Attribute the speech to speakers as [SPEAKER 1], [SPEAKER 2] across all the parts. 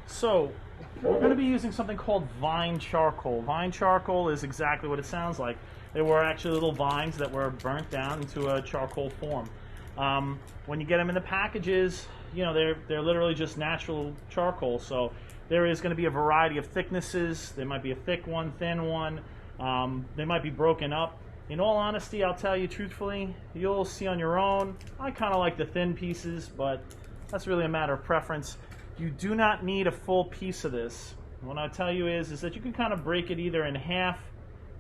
[SPEAKER 1] So we're going to be using something called vine charcoal. Vine charcoal is exactly what it sounds like. They were actually little vines that were burnt down into a charcoal form. When you get them in the packages, you know, they're literally just natural charcoal. So there is going to be a variety of thicknesses. There might be a thick one, thin one. They might be broken up. In all honesty, I'll tell you truthfully, you'll see on your own. I kind of like the thin pieces, but that's really a matter of preference. You do not need a full piece of this. What I'll tell you is that you can kind of break it either in half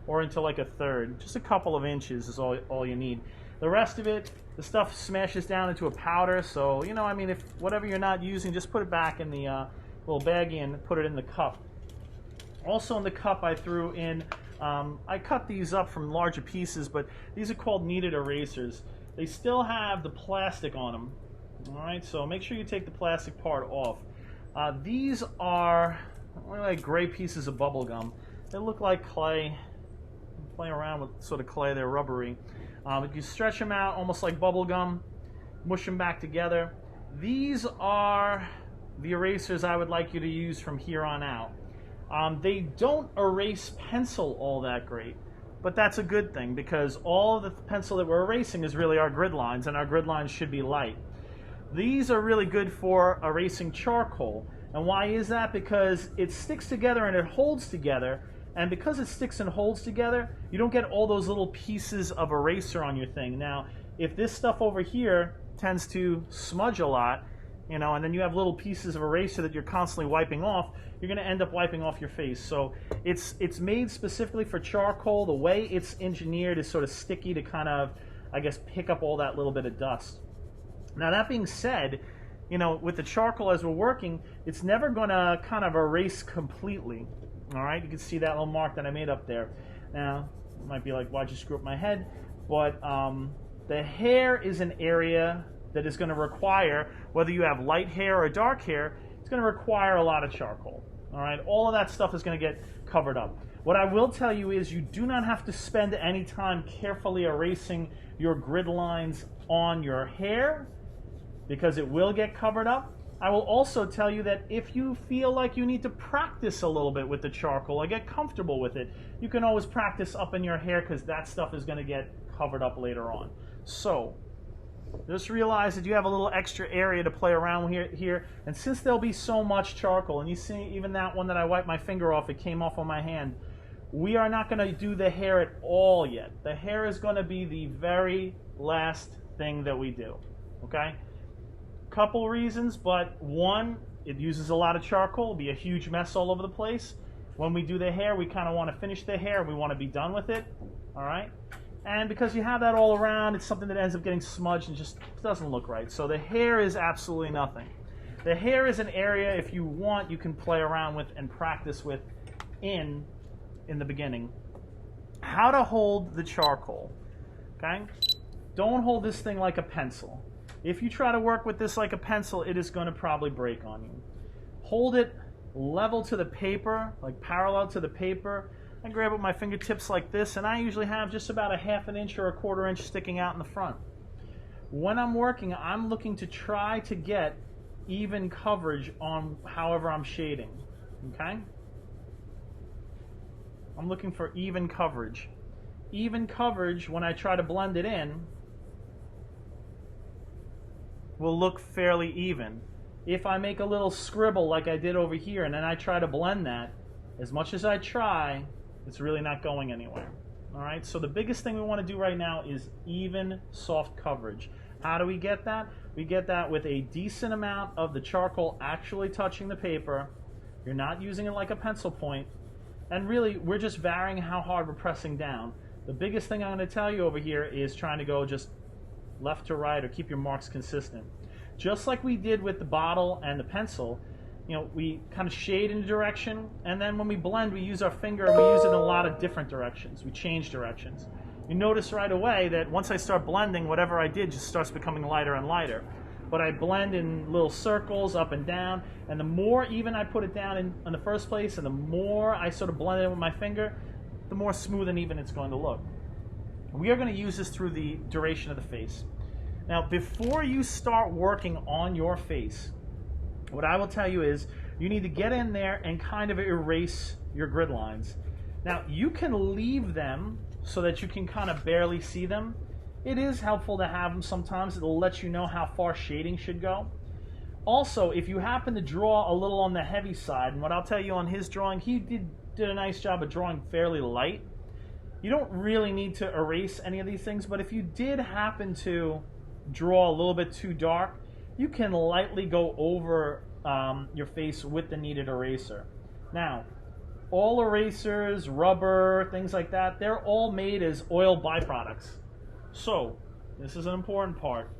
[SPEAKER 1] or into like a third. Just a couple of inches is all you need. The rest of it, the stuff smashes down into a powder. So, you know, I mean, if whatever you're not using, just put it back in the little baggie and put it in the cup. Also in the cup I threw in, I cut these up from larger pieces, but these are called kneaded erasers. They still have the plastic on them. Alright, so make sure you take the plastic part off. These are like gray pieces of bubble gum. They look like clay. I'm playing around with sort of clay, they're rubbery. You stretch them out almost like bubble gum, mush them back together. These are the erasers I would like you to use from here on out. They don't erase pencil all that great, but that's a good thing because all of the pencil that we're erasing is really our grid lines, and our grid lines should be light. These are really good for erasing charcoal. And why is that? Because it sticks together and it holds together. And because it sticks and holds together, you don't get all those little pieces of eraser on your thing. Now, if this stuff over here tends to smudge a lot, you know, and then you have little pieces of eraser that you're constantly wiping off, you're going to end up wiping off your face. So it's made specifically for charcoal. The way it's engineered is sort of sticky to kind of, I guess, pick up all that little bit of dust. Now that being said, you know, with the charcoal as we're working, it's never going to kind of erase completely. All right, you can see that little mark that I made up there. Now, you might be like, why'd you screw up my head? But the hair is an area that is going to require, whether you have light hair or dark hair, it's going to require a lot of charcoal. All right, all of that stuff is going to get covered up. What I will tell you is you do not have to spend any time carefully erasing your grid lines on your hair, because it will get covered up. I will also tell you that if you feel like you need to practice a little bit with the charcoal or get comfortable with it, you can always practice up in your hair because that stuff is going to get covered up later on. So just realize that you have a little extra area to play around here. And since there'll be so much charcoal, and you see even that one that I wiped my finger off, it came off on my hand, we are not going to do the hair at all yet. The hair is going to be the very last thing that we do, okay? Couple reasons, but one, it uses a lot of charcoal. It'll be a huge mess all over the place. When we do the hair, we kind of want to finish the hair. We want to be done with it, all right? And because you have that all around, it's something that ends up getting smudged and just doesn't look right. So the hair is absolutely nothing. The hair is an area, if you want, you can play around with and practice with in the beginning. How to hold the charcoal, okay? Don't hold this thing like a pencil. If you try to work with this like a pencil, it is going to probably break on you. Hold it level to the paper, like parallel to the paper. I grab it with my fingertips like this, and I usually have just about a half an inch or a quarter inch sticking out in the front. When I'm working, I'm looking to try to get even coverage on however I'm shading, okay? I'm looking for even coverage. Even coverage, when I try to blend it in, will look fairly even. If I make a little scribble like I did over here and then I try to blend that, as much as I try, it's really not going anywhere. All right, so the biggest thing we want to do right now is even soft coverage. How do we get that? We get that with a decent amount of the charcoal actually touching the paper. You're not using it like a pencil point. And really, we're just varying how hard we're pressing down. The biggest thing I'm going to tell you over here is trying to go just left to right or keep your marks consistent. Just like we did with the bottle and the pencil, you know, we kind of shade in a direction, and then when we blend, we use our finger and we use it in a lot of different directions. We change directions. You notice right away that once I start blending, whatever I did just starts becoming lighter and lighter. But I blend in little circles up and down, and the more even I put it down in the first place, and the more I sort of blend it in with my finger, the more smooth and even it's going to look. We are going to use this through the duration of the face. Now, before you start working on your face, what I will tell you is You need to get in there and kind of erase your grid lines. Now, you can leave them so that you can kind of barely see them. It is helpful to have them sometimes. It'll let you know how far shading should go. Also, if you happen to draw a little on the heavy side, and what I'll tell you on his drawing, he did a nice job of drawing fairly light. You don't really need to erase any of these things, but if you did happen to draw a little bit too dark, you can lightly go over your face with the needed eraser. Now, all erasers, rubber, things like that, they're all made as oil byproducts. So, this is an important part.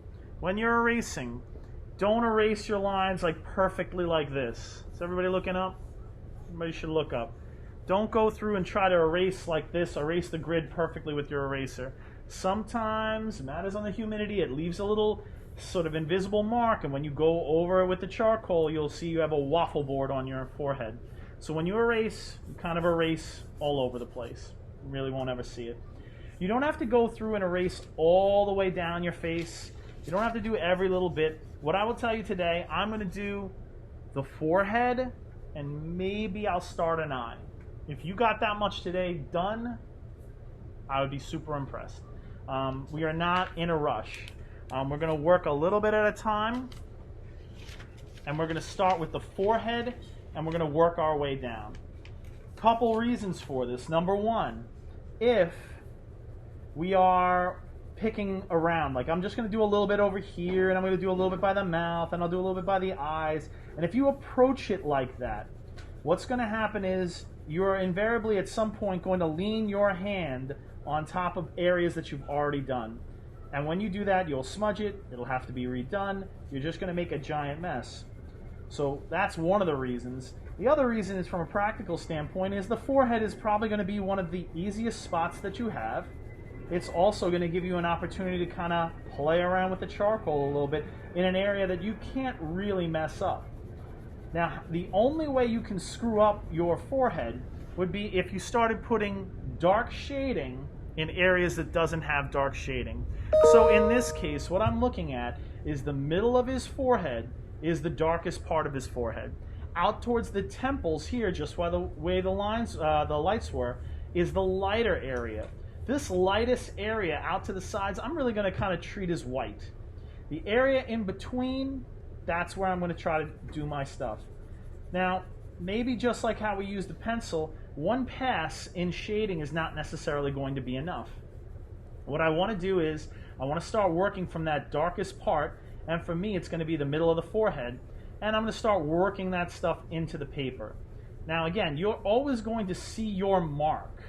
[SPEAKER 1] When you're erasing, don't erase your lines like perfectly like this. Is everybody looking up? Everybody should look up. Don't go through and try to erase like this, erase the grid perfectly with your eraser. Sometimes, it matters on the humidity, it leaves a little sort of invisible mark, and when you go over it with the charcoal, you'll see you have a waffle board on your forehead. So when you erase, you kind of erase all over the place. You really won't ever see it. You don't have to go through and erase all the way down your face. You don't have to do every little bit. What I will tell you today, I'm going to do the forehead, and maybe I'll start an eye. If you got that much today done, I would be super impressed. We are not in a rush. We're going to work a little bit at a time, and we're going to start with the forehead, and we're going to work our way down. Couple reasons for this. Number one, if we are picking around, like I'm just going to do a little bit over here, and I'm going to do a little bit by the mouth, and I'll do a little bit by the eyes, and if you approach it like that, what's going to happen is you're invariably at some point going to lean your hand on top of areas that you've already done. And when you do that, you'll smudge it, it'll have to be redone, you're just going to make a giant mess. So that's one of the reasons. The other reason is from a practical standpoint is the forehead is probably going to be one of the easiest spots that you have. It's also going to give you an opportunity to kind of play around with the charcoal a little bit in an area that you can't really mess up. Now, the only way you can screw up your forehead would be if you started putting dark shading in areas that doesn't have dark shading. So in this case, what I'm looking at is the middle of his forehead is the darkest part of his forehead. Out towards the temples here, just by the way the lines, the lights were, is the lighter area. This lightest area out to the sides, I'm really going to kind of treat as white. The area in between, that's where I'm going to try to do my stuff. Now, maybe just like how we use the pencil, one pass in shading is not necessarily going to be enough. What I want to do is, I want to start working from that darkest part, and for me it's going to be the middle of the forehead, and I'm going to start working that stuff into the paper. Now again, you're always going to see your mark,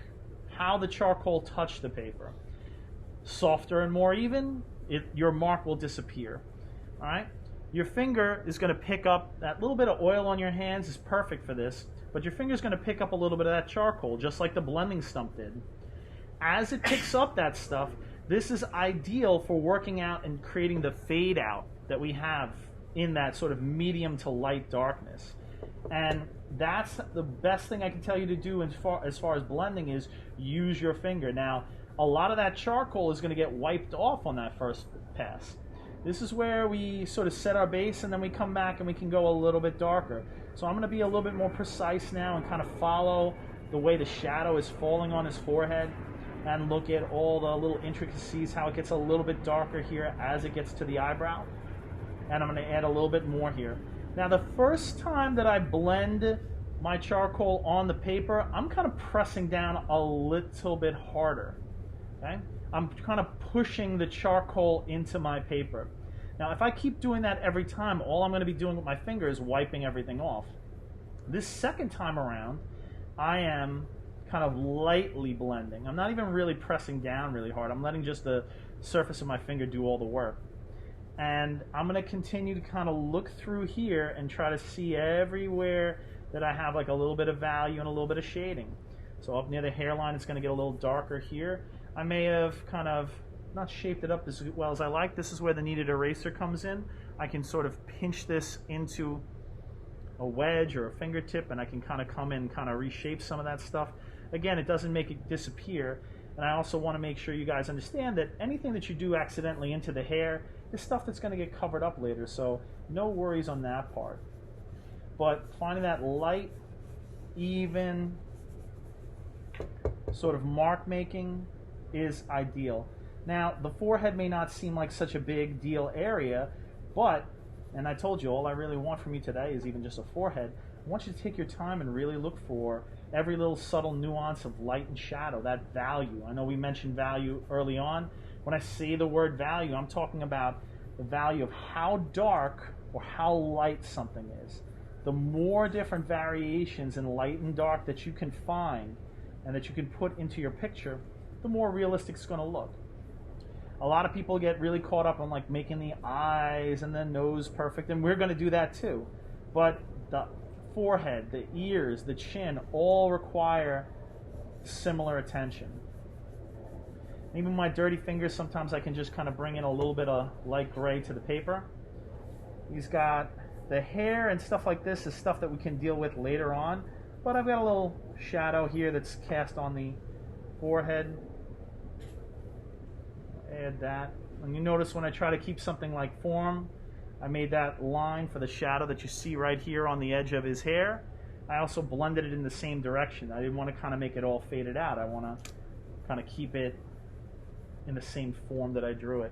[SPEAKER 1] how the charcoal touched the paper. Softer and more even, your mark will disappear. All right? Your finger is going to pick up, that little bit of oil on your hands is perfect for this, but your finger is going to pick up a little bit of that charcoal, just like the blending stump did. As it picks up that stuff, this is ideal for working out and creating the fade out that we have in that sort of medium to light darkness. And that's the best thing I can tell you to do as far as blending is use your finger. Now, a lot of that charcoal is going to get wiped off on that first pass. This is where we sort of set our base, and then we come back and we can go a little bit darker. So I'm going to be a little bit more precise now and kind of follow the way the shadow is falling on his forehead and look at all the little intricacies, how it gets a little bit darker here as it gets to the eyebrow. And I'm going to add a little bit more here. Now, the first time that I blend my charcoal on the paper, I'm kind of pressing down a little bit harder. Okay? I'm kind of pushing the charcoal into my paper. Now, if I keep doing that every time, all I'm going to be doing with my finger is wiping everything off. This second time around, I am kind of lightly blending. I'm not even really pressing down really hard. I'm letting just the surface of my finger do all the work. And I'm going to continue to kind of look through here and try to see everywhere that I have like a little bit of value and a little bit of shading. So up near the hairline, it's going to get a little darker here. I may have kind of not shaped it up as well as I like. This is where the kneaded eraser comes in. I can sort of pinch this into a wedge or a fingertip, and I can kind of come in and kind of reshape some of that stuff. Again, it doesn't make it disappear. And I also want to make sure you guys understand that anything that you do accidentally into the hair is stuff that's going to get covered up later, so no worries on that part. but finding that light, even sort of mark making is ideal. Now, the forehead may not seem like such a big deal area, but, and I told you, all I really want from you today is even just a forehead. I want you to take your time and really look for every little subtle nuance of light and shadow, that value. I know we mentioned value early on. When I say the word value, I'm talking about the value of how dark or how light something is. The more different variations in light and dark that you can find and that you can put into your picture, the more realistic it's going to look. A lot of people get really caught up on like making the eyes and the nose perfect, and we're going to do that too. But the forehead, the ears, the chin all require similar attention. Even my dirty fingers, sometimes I can just kind of bring in a little bit of light gray to the paper. He's got the hair and stuff like this is stuff that we can deal with later on, but I've got a little shadow here that's cast on the forehead. Add that. And you notice when I try to keep something like form, I made that line for the shadow that you see right here on the edge of his hair. I also blended it in the same direction. I didn't want to kind of make it all faded out. I want to kind of keep it in the same form that I drew it.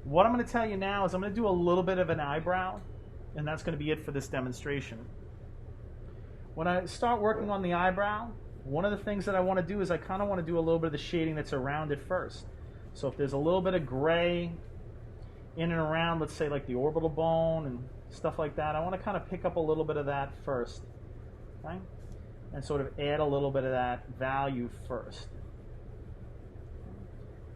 [SPEAKER 1] What I'm going to tell you now is I'm going to do a little bit of an eyebrow, and that's going to be it for this demonstration. When I start working on the eyebrow, one of the things that I want to do is I kind of want to do a little bit of the shading that's around it first. So if there's a little bit of gray in and around, let's say like the orbital bone and stuff like that, I want to kind of pick up a little bit of that first, okay? And sort of add a little bit of that value first.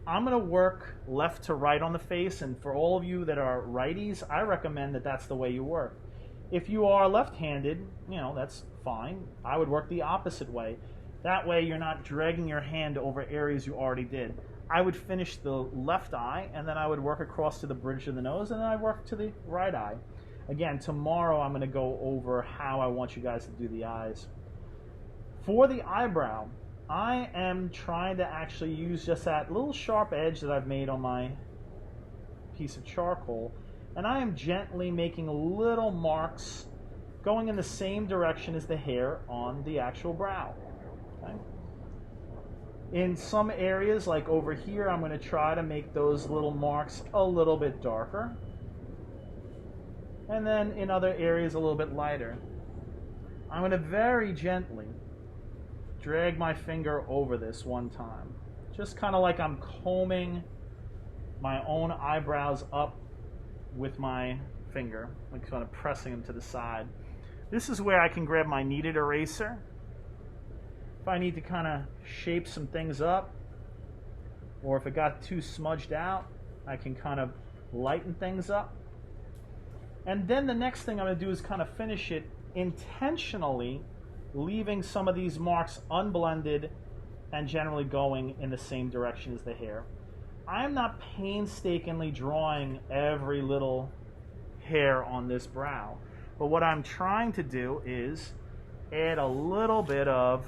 [SPEAKER 1] I'm going to work left to right on the face, and for all of you that are righties, I recommend that that's the way you work. If you are left-handed, you know, that's fine. I would work the opposite way. That way you're not dragging your hand over areas you already did. I would finish the left eye, and then I would work across to the bridge of the nose, and then I'd work to the right eye. Again, tomorrow I'm going to go over how I want you guys to do the eyes. For the eyebrow, I am trying to actually use just that little sharp edge that I've made on my piece of charcoal, and I am gently making little marks going in the same direction as the hair on the actual brow. Okay? In some areas, like over here, I'm going to try to make those little marks a little bit darker, and then in other areas a little bit lighter. I'm going to very gently drag my finger over this one time, just kind of like I'm combing my own eyebrows up with my finger, like kind of pressing them to the side. This is where I can grab my kneaded eraser. If I need to kind of shape some things up, or if it got too smudged out, I can kind of lighten things up. And then the next thing I'm going to do is kind of finish it intentionally, leaving some of these marks unblended and generally going in the same direction as the hair. I am not painstakingly drawing every little hair on this brow, but what I'm trying to do is add a little bit of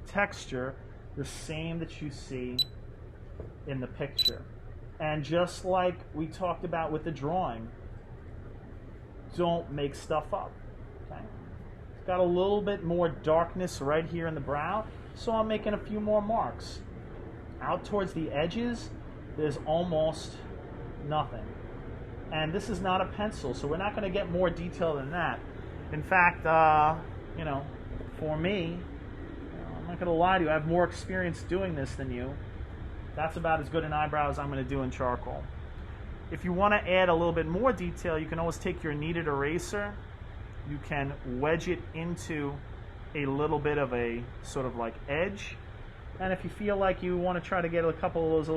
[SPEAKER 1] texture, the same that you see in the picture. And just like we talked about with the drawing, don't make stuff up. Okay? It's got a little bit more darkness right here in the brow, so I'm making a few more marks. Out towards the edges, there's almost nothing. And this is not a pencil, so we're not going to get more detail than that. In fact, you know, for me, I'm not going to lie to you, I have more experience doing this than you. That's about as good an eyebrow as I'm going to do in charcoal. If you want to add a little bit more detail, you can always take your kneaded eraser. You can wedge it into a little bit of a sort of like edge. And if you feel like you want to try to get a couple of those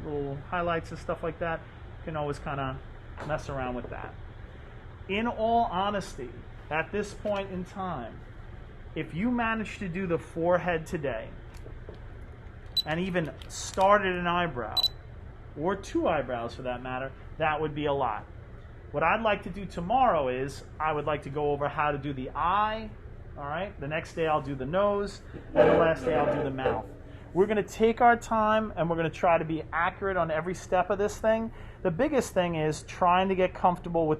[SPEAKER 1] little highlights and stuff like that, you can always kind of mess around with that. In all honesty, at this point in time, if you manage to do the forehead today, and even started an eyebrow, or two eyebrows for that matter, that would be a lot. What I'd like to do tomorrow is, I would like to go over how to do the eye, all right? The next day I'll do the nose, and the last day I'll do the mouth. We're going to take our time, and we're going to try to be accurate on every step of this thing. The biggest thing is trying to get comfortable with the